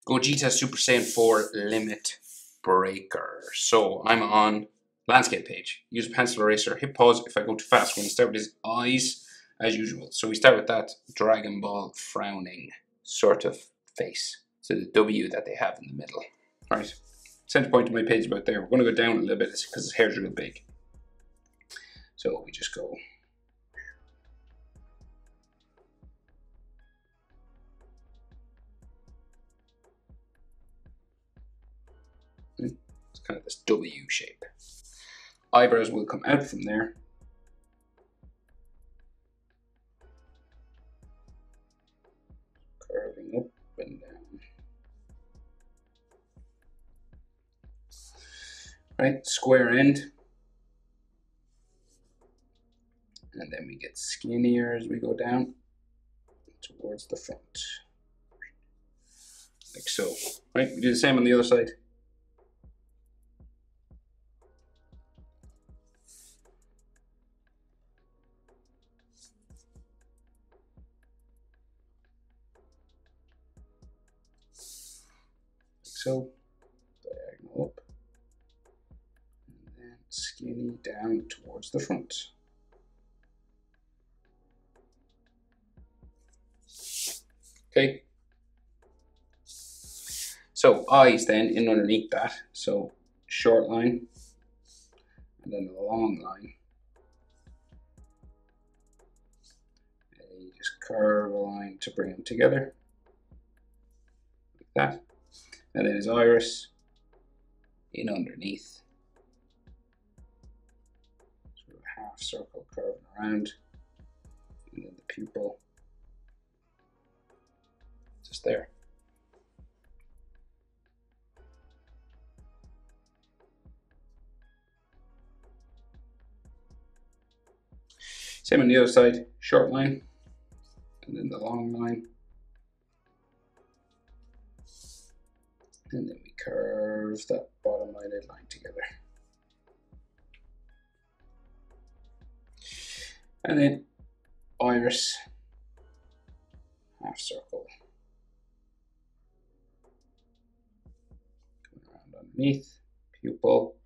Gogeta Super Saiyan 4 Limit Breaker. So I'm on landscape page. Use a pencil eraser, hit pause if I go too fast. We're going to start with his eyes as usual. So we start with that Dragon Ball frowning sort of face. So the W that they have in the middle. Alright, center point of my page about there. We're going to go down a little bit because his hair's real big. So we just go. It's kind of this W shape. Eyebrows will come out from there. Curving up and down. Right, square end. And then we get skinnier as we go down towards the front. Like so. Right, we do the same on the other side. So, diagonal up, and then skinny down towards the front. Okay. So eyes then in underneath that. So short line, and then a long line. And you just curve a line to bring them together, like that. And then his iris in underneath. Sort of a half circle curving around. And then the pupil just there. Same on the other side, short line, and then the long line. And then we curve that bottom eyelid line together. And then iris, half circle. Coming around underneath, pupil,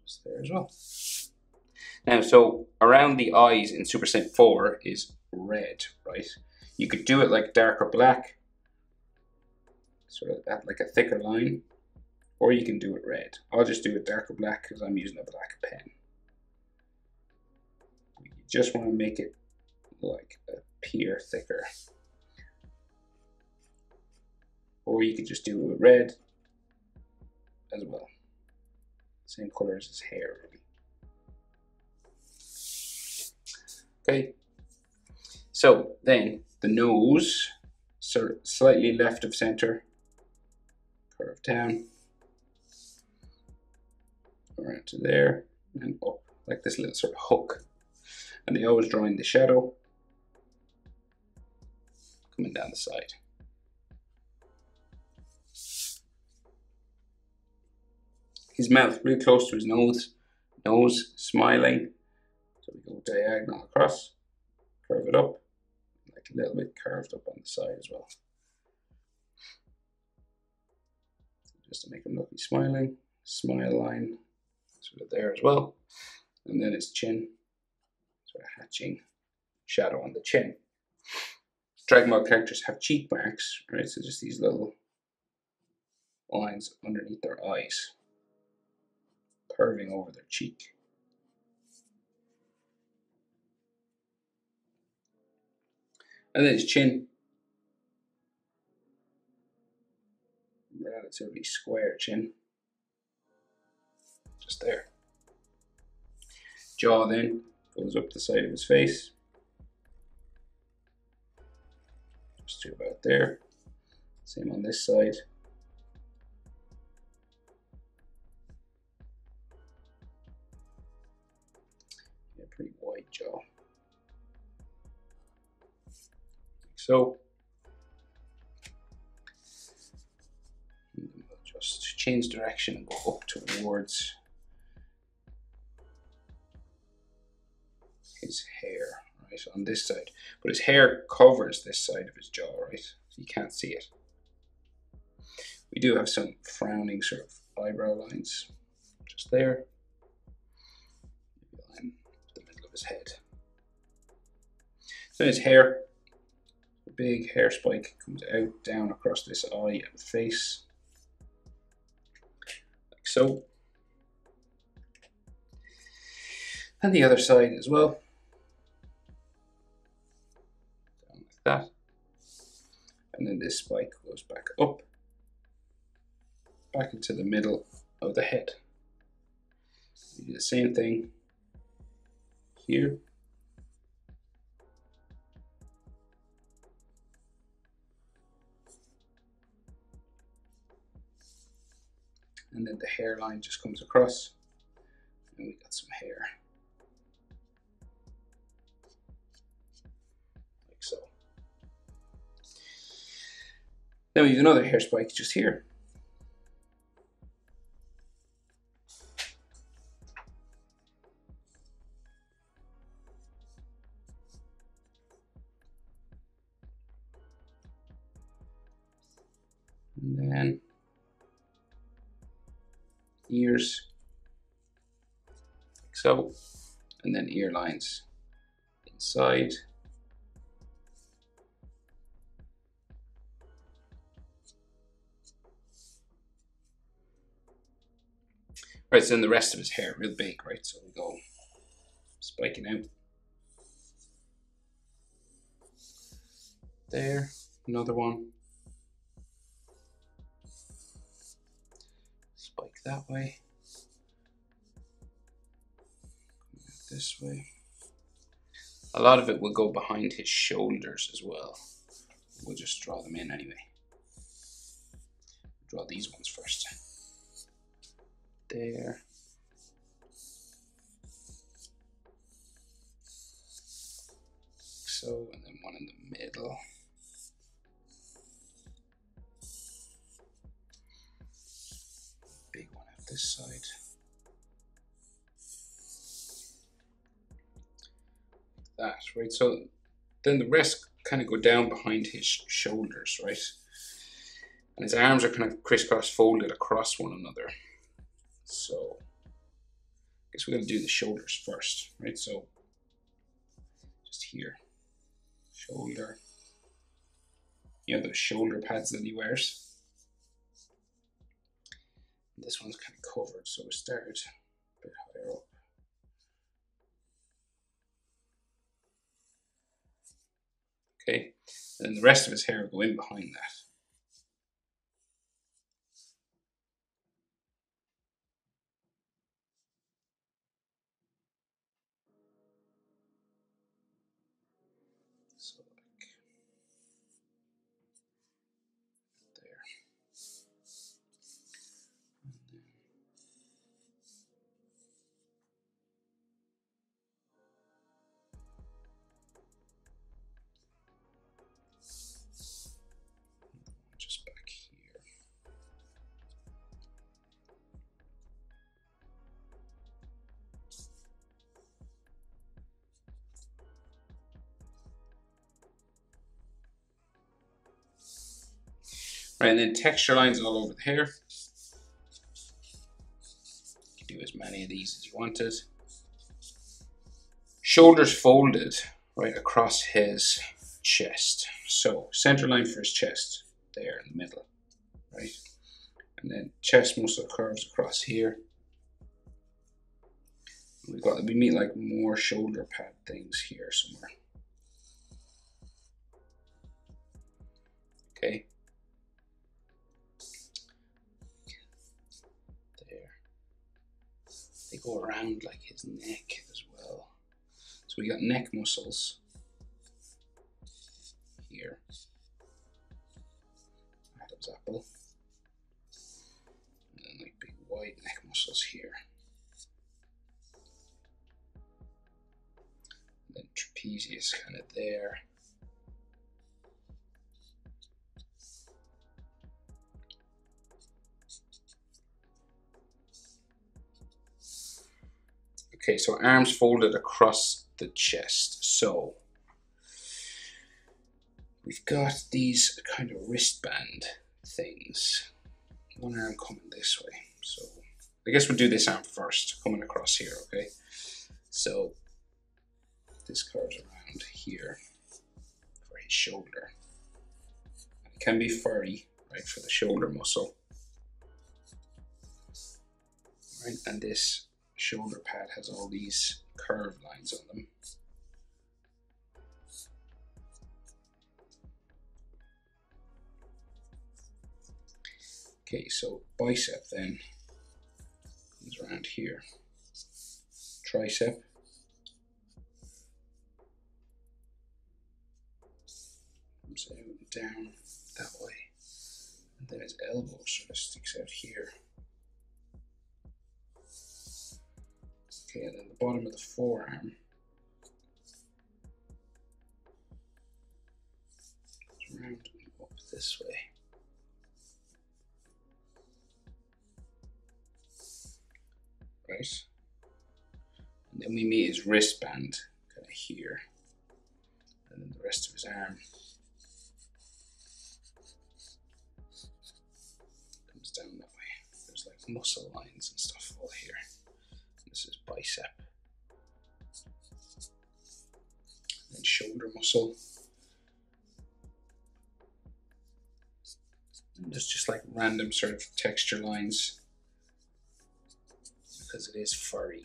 just there as well. Now, so around the eyes in Super Saiyan 4 is red, right? You could do it like darker black, sort of that, like a thicker line, or you can do it red. I'll just do it darker black because I'm using a black pen. You just want to make it like appear thicker. Or you could just do it red as well. Same color as his hair, really. Okay, so then the nose, sort of slightly left of center, curve down, around to there, and up, like this little sort of hook. And they always draw in the shadow, coming down the side. His mouth really close to his nose smiling. So we go diagonal across, curve it up, like a little bit curved up on the side as well. Just to make him look like he's smiling, smile line, sort of there as well. And then his chin, sort of hatching shadow on the chin. Dragon Ball characters have cheek marks, right? So just these little lines underneath their eyes, curving over their cheek. And then his chin, relatively square chin, just there. Jaw then goes up the side of his face, just to about there. Same on this side. Yeah, pretty wide jaw. So, we'll just change direction and go up towards his hair, right, on this side. But his hair covers this side of his jaw, right? so you can't see it. We do have some frowning sort of eyebrow lines just there. Line the middle of his head. So his hair, a big hair spike comes out down across this eye and face, like so. And the other side as well, down like that. And then this spike goes back up, back into the middle of the head. We do the same thing here. And then the hairline just comes across, and we got some hair. Like so. Then we have another hair spike just here. And then ears, like so, and then ear lines inside. Right, so then the rest of his hair, real big, right? So we go spiking out. There, another one. Spike that way. This way. A lot of it will go behind his shoulders as well. We'll just draw them in anyway. Draw these ones first. There. So, and then one in the middle. Big one at this side. Like that, right? So then the rest kind of go down behind his shoulders, right? And his arms are kind of crisscross folded across one another. So I guess we're going to do the shoulders first, right? So just here, shoulder. You know those shoulder pads that he wears? This one's kind of covered, so we start a bit higher up. Okay, and then the rest of his hair will go in behind that. So like there. Just back here. Right, and then texture lines all over the hair. You can do as many of these as you wanted. Shoulders folded right across his chest. So center line for his chest, there in the middle, right? And then chest muscle curves across here. We meet like more shoulder pad things here somewhere. Okay. There. They go around like his neck as well. So we got neck muscles here. Art.Simple. And then like big wide neck muscles here. And then trapezius kind of there. Okay, so arms folded across the chest. So we've got these kind of wristband things. One arm coming this way. So I guess we'll do this arm first, coming across here, okay? So this curves around here for his shoulder. It can be furry, right, for the shoulder muscle. Right, and this shoulder pad has all these curved lines on them. Okay, so bicep then comes around here. Tricep. Comes out and down that way. And then his elbow sort of sticks out here. Okay, and then the bottom of the forearm goes around and up this way. Right? And then we meet his wristband kind of here. And then the rest of his arm comes down that way. There's like muscle lines and stuff all here. This is bicep. And then shoulder muscle. And there's just like random sort of texture lines because it is furry.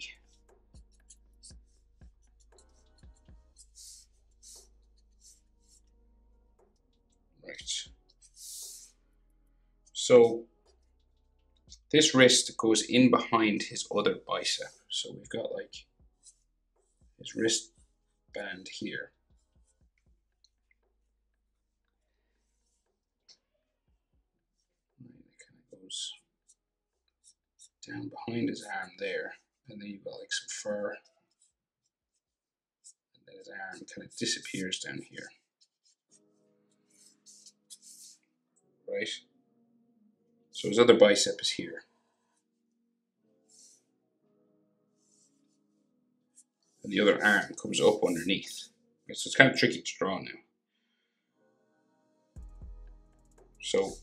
Right. So this wrist goes in behind his other bicep. So we've got like his wrist band here. And it kind of goes down behind his arm there. And then you've got like some fur. And then his arm kind of disappears down here. Right? So his other bicep is here. And the other arm comes up underneath. Okay, so it's kind of tricky to draw now. So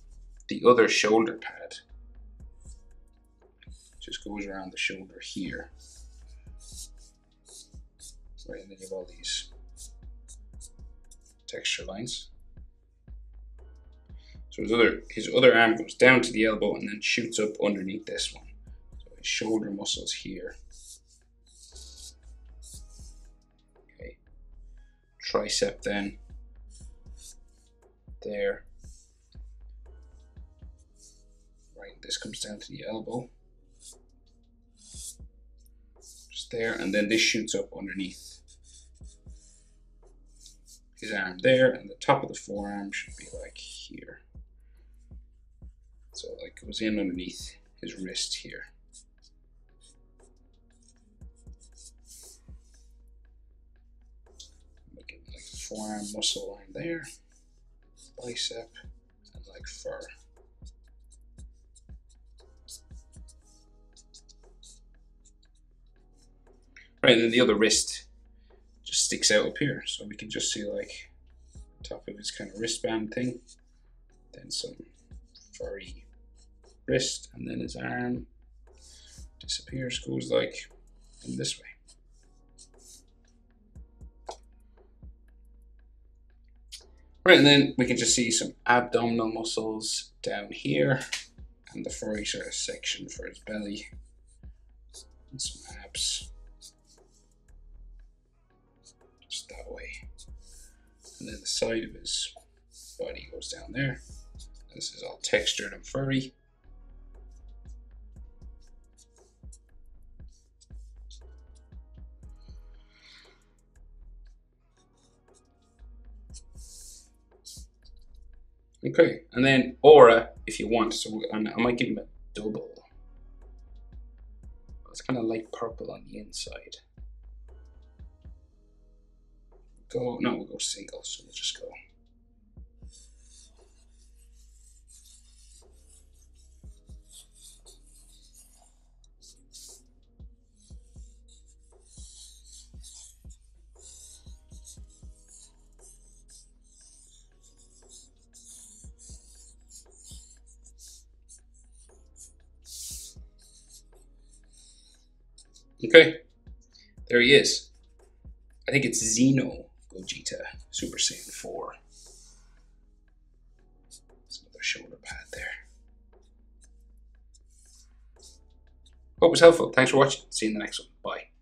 the other shoulder pad just goes around the shoulder here. Right, and then you have all these texture lines. So his other arm goes down to the elbow and then shoots up underneath this one. So his shoulder muscles here. Okay. Tricep then. There. Right, this comes down to the elbow. Just there, and then this shoots up underneath his arm there, and the top of the forearm should be like here. So it like goes in underneath his wrist here. Making like a forearm muscle line there, bicep, and like fur. Right, and then the other wrist just sticks out up here, so we can just see like the top of his kind of wristband thing, then some furry wrist, and then his arm disappears, goes like in this way. Right, and then we can just see some abdominal muscles down here, and the furry sort of section for his belly, and some abs. Just that way. And then the side of his body goes down there. This is all textured and furry. Okay, and then aura if you want. So I might give him a double. It's kind of light purple on the inside. We'll go single, so we'll just go. Okay, there he is. I think it's Xeno Gogeta Super Saiyan 4. Some other shoulder pad there. Hope it was helpful. Thanks for watching. See you in the next one. Bye.